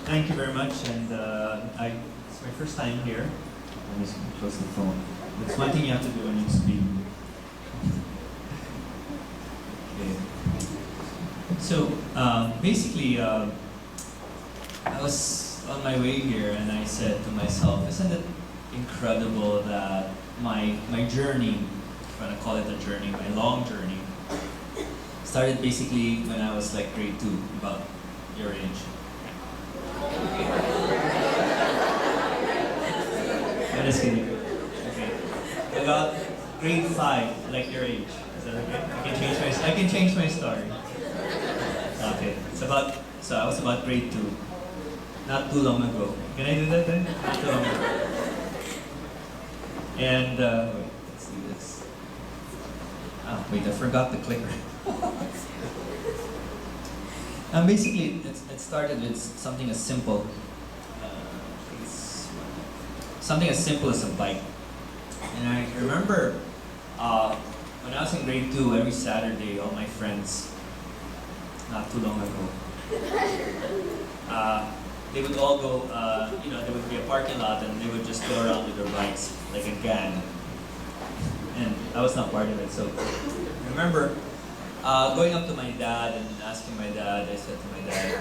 Thank you very much, and it's my first time here. I'm just gonna close the phone. That's one thing you have to do when you speak. Okay. So basically, I was on my way here, and I said to myself, "Isn't it incredible that my journey, if I want to call it a journey, my long journey, started basically when I was like grade 2, about your age." I'm just kidding. Okay. About grade 5, like your age. Is that okay? I can change my story. Okay. So I was about grade 2. Not too long ago. Can I do that then? Not too long ago. And wait, let's do this. Oh wait, I forgot the clicker. Basically, it started with something as simple. Something as simple as a bike. And I remember when I was in grade 2, every Saturday, all my friends, not too long ago, they would all go, there would be a parking lot and they would just go around with their bikes like a gang. And I was not part of it, so I remember going up to my dad and asking my dad, I said to my dad,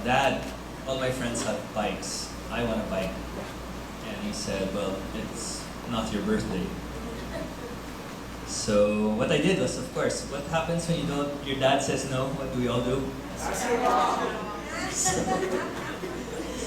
"Dad, all my friends have bikes. I want a bike." And he said, "Well, it's not your birthday." So what I did was, of course, what happens when your dad says no? What do we all do?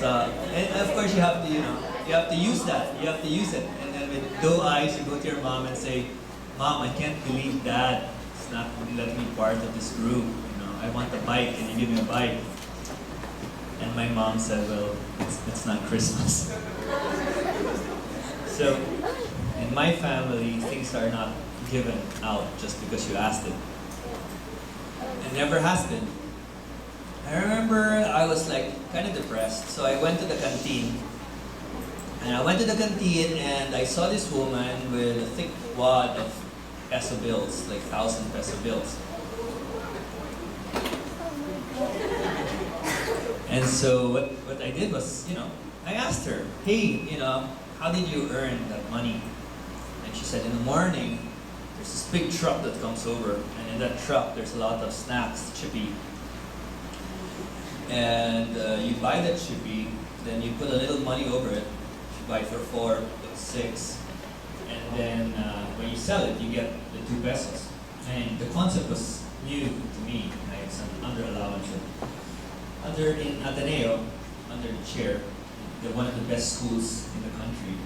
So, and of course you have to use that. You have to use it. And then with doe eyes, you go to your mom and say, "Mom, I can't believe Dad is not letting me part of this group. I want a bike. Can you give me a bike?" And my mom said, "Well, it's not Christmas." So, in my family, things are not given out just because you asked it. It never has been. I remember I was like kind of depressed, so I went to the canteen. And I went to the canteen and I saw this woman with a thick wad of peso bills, like 1,000 peso bills. And so what I did was, I asked her, "Hey, how did you earn that money?" And she said, "In the morning, there's this big truck that comes over, and in that truck, there's a lot of snacks, chippy. And you buy that chippy, then you put a little money over it. You buy it for 4, it's 6, and then when you sell it, you get the 2 pesos." And the concept was new to me. It's an under allowance. In Ateneo, under the chair, they're one of the best schools in the country.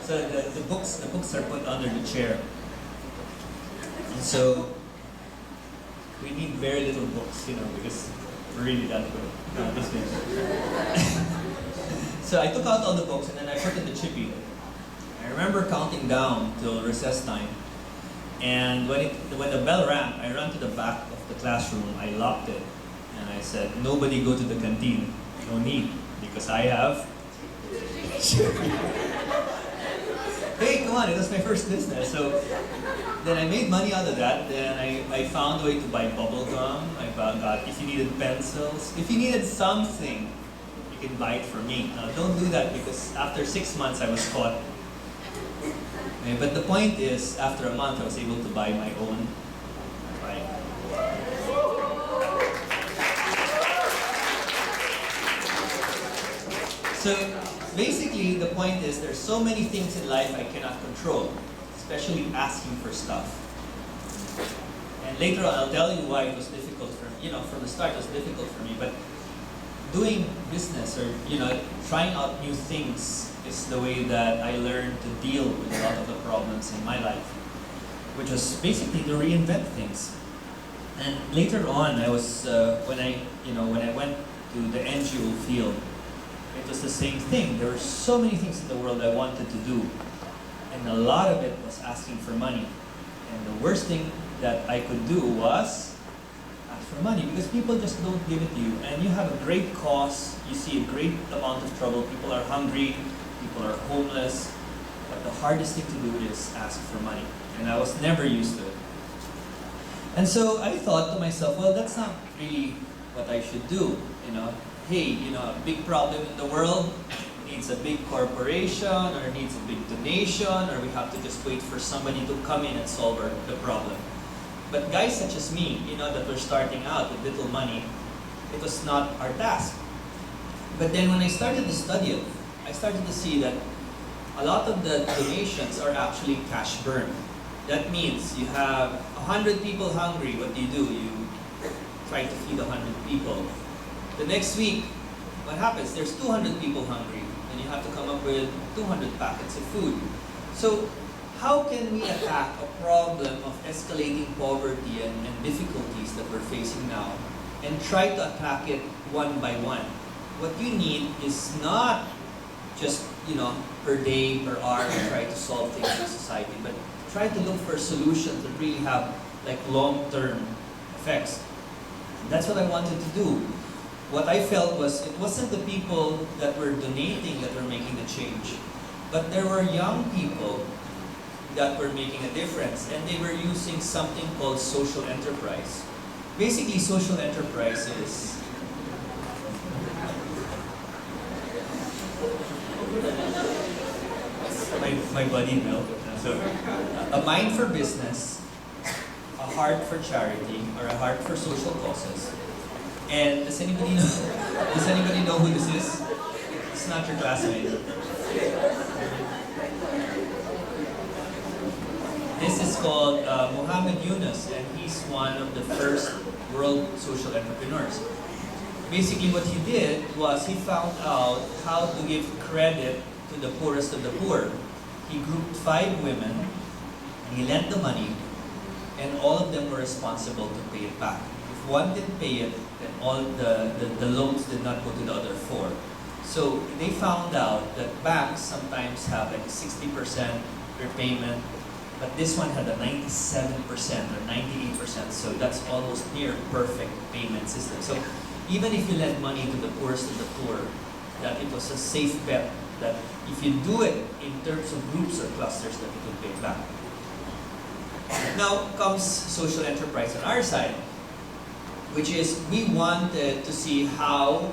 So the books are put under the chair. And so we need very little books, because we're really that good. No, this way. So I took out all the books and then I put in the chippy. I remember counting down till recess time. And when the bell rang, I ran to the back of the classroom, I locked it, and I said, "Nobody go to the canteen. No need, because I have." Hey, come on, it was my first business. So then I made money out of that. Then I found a way to buy bubble gum. I found out if you needed pencils, if you needed something, you can buy it for me. Now don't do that, because after 6 months I was caught. Okay, but the point is, after a month I was able to buy my own bike. So basically, the point is, there's so many things in life I cannot control, especially asking for stuff. And later on, I'll tell you why it was difficult from the start it was difficult for me. But doing business or trying out new things is the way that I learned to deal with a lot of the problems in my life, which was basically to reinvent things. And later on, I was when I went to the NGO field, it was the same thing. There were so many things in the world I wanted to do, and a lot of it was asking for money. And the worst thing that I could do was ask for money, because people just don't give it to you. And you have a great cause, you see a great amount of trouble, people are hungry, people are homeless, but the hardest thing to do is ask for money. And I was never used to it. And so I thought to myself, well, that's not really what I should do. You know, hey, a big problem in the world needs a big corporation or needs a big donation, or we have to just wait for somebody to come in and solve the problem. But guys such as me, that were starting out with little money, it was not our task. But then when I started to study it, I started to see that a lot of the donations are actually cash burn. That means you have 100 people hungry. What do? You try to feed 100 people. The next week, what happens? There's 200 people hungry, and you have to come up with 200 packets of food. So how can we attack a problem of escalating poverty and difficulties that we're facing now and try to attack it one by one? What you need is not just, per day, per hour, try to solve things in society, but try to look for solutions that really have like long-term effects. That's what I wanted to do. What I felt was it wasn't the people that were donating that were making the change, but there were young people that were making a difference, and they were using something called social enterprise. Basically, social enterprise is my buddy Mel. So, a mind for business, a heart for charity, or a heart for social causes. And does anybody know who this is? It's not your classmate. This is called Muhammad Yunus, and he's one of the first world social entrepreneurs. Basically what he did was he found out how to give credit to the poorest of the poor. He grouped 5 women, and he lent the money, and all of them were responsible to pay it back. If one didn't pay it, then all the loans did not go to the other 4. So they found out that banks sometimes have like 60% repayment, but this one had a 97% or 98%, so that's almost near perfect payment system. So even if you lend money to the poorest of the poor, that it was a safe bet that if you do it in terms of groups or clusters, that it will pay back. Now comes social enterprise on our side, which is we wanted to see how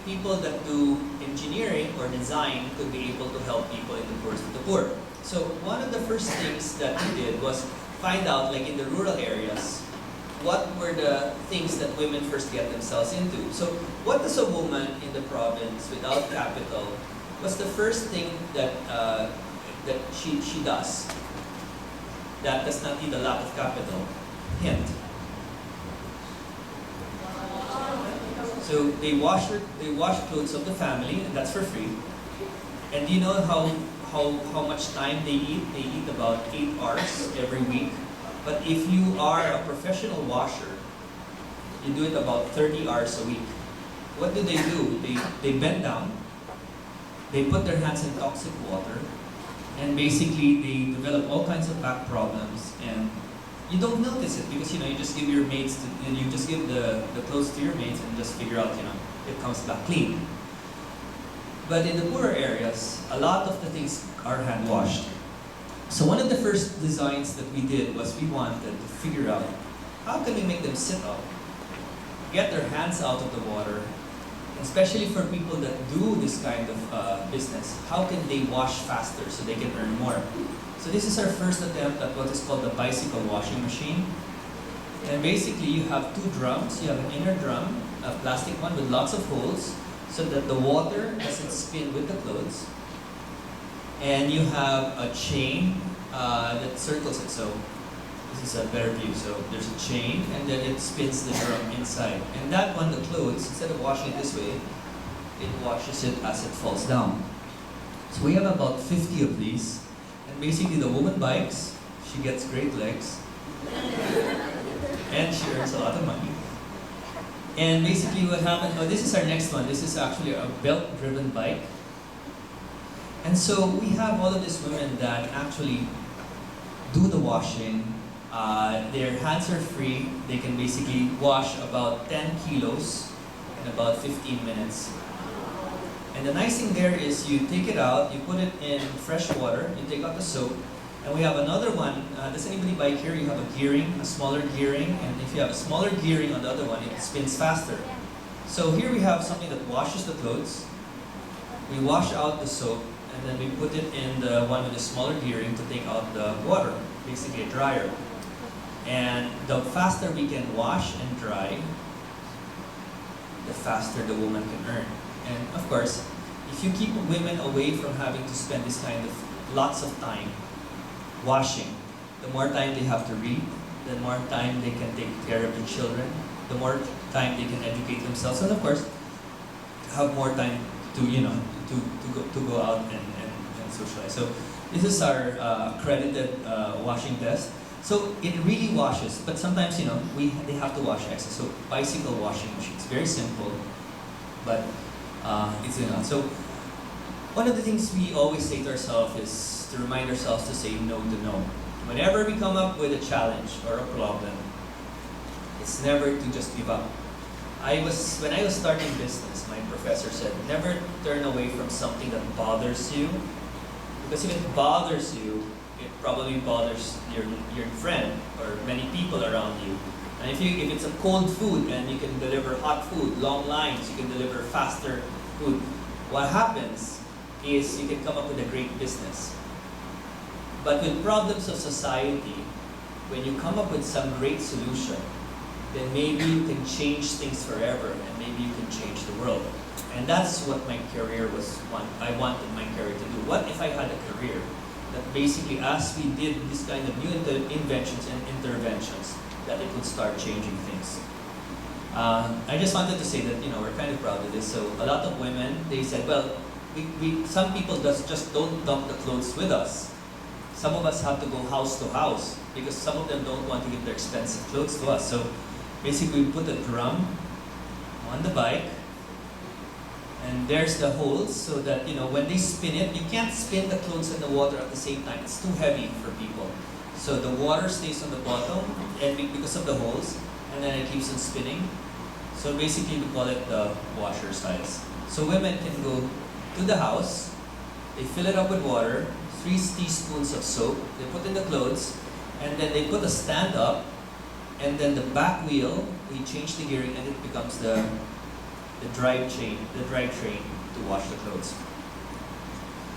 people that do engineering or design could be able to help people in the poorest of the poor. So one of the first things that we did was find out, like in the rural areas, what were the things that women first get themselves into. So what does a woman in the province without capital, what's the first thing that she does that does not need a lot of capital? Hint. So they wash clothes of the family, and that's for free. And do you know how much time they eat? They eat about 8 hours every week. But if you are a professional washer, you do it about 30 hours a week. What do? They bend down, they put their hands in toxic water, and basically they develop all kinds of back problems, and you don't notice it because you just give your maids you just give the clothes to your maids and just figure out it comes back clean. But in the poorer areas, a lot of the things are hand washed. So one of the first designs that we did was we wanted to figure out how can we make them sit up, get their hands out of the water, especially for people that do this kind of business, how can they wash faster so they can earn more? So this is our first attempt at what is called the bicycle washing machine. And basically you have 2 drums. You have an inner drum, a plastic one with lots of holes, so that the water doesn't spin with the clothes. And you have a chain that circles it. So this is a better view. So there's a chain, and then it spins the drum inside. And that one, the clothes, instead of washing it this way, it washes it as it falls down. So we have about 50 of these. And basically the woman bikes, she gets great legs, and she earns a lot of money. And basically what happened, this is our next one. This is actually a belt-driven bike. And so we have all of these women that actually do the washing. Their hands are free. They can basically wash about 10 kilos in about 15 minutes. And the nice thing there is you take it out, you put it in fresh water, you take out the soap, And we have another one. Does anybody bike here? You have a gearing, a smaller gearing, and if you have a smaller gearing on the other one, it spins faster. So here we have something that washes the clothes. We wash out the soap, and then we put it in the one with the smaller gearing to take out the water, basically a dryer. And the faster we can wash and dry, the faster the woman can earn. And of course, if you keep women away from having to spend this kind of lots of time washing, the more time they have to read, the more time they can take care of the children, the more time they can educate themselves, and of course, have more time to, to go out and socialize. So this is our accredited washing test. So it really washes, but sometimes, they have to wash excess. So bicycle washing machines, very simple, but it's enough. So one of the things we always say to ourselves is to remind ourselves to say no to no. Whenever we come up with a challenge or a problem, it's never to just give up. When I was starting business, my professor said, never turn away from something that bothers you, because if it bothers you, it probably bothers your friend or many people around you. And if it's a cold food and you can deliver hot food, long lines, you can deliver faster food, what happens is you can come up with a great business. But with problems of society, when you come up with some great solution, then maybe you can change things forever, and maybe you can change the world. And that's what my career I wanted my career to do. What if I had a career that basically, as we did this kind of new inventions and interventions, that it would start changing things. I just wanted to say that, we're kind of proud of this. So a lot of women, they said, well, some people just don't dump the clothes with us. Some of us have to go house to house because some of them don't want to give their expensive clothes to us. So basically we put a drum on the bike, and there's the holes so that, when they spin it, you can't spin the clothes in the water at the same time. It's too heavy for people. So the water stays on the bottom and because of the holes, and then it keeps on spinning. So basically we call it the washer size. So women can go to the house, they fill it up with water, 3 teaspoons of soap, they put in the clothes, and then they put a stand up, and then the back wheel, we change the gearing, and it becomes the drive train to wash the clothes.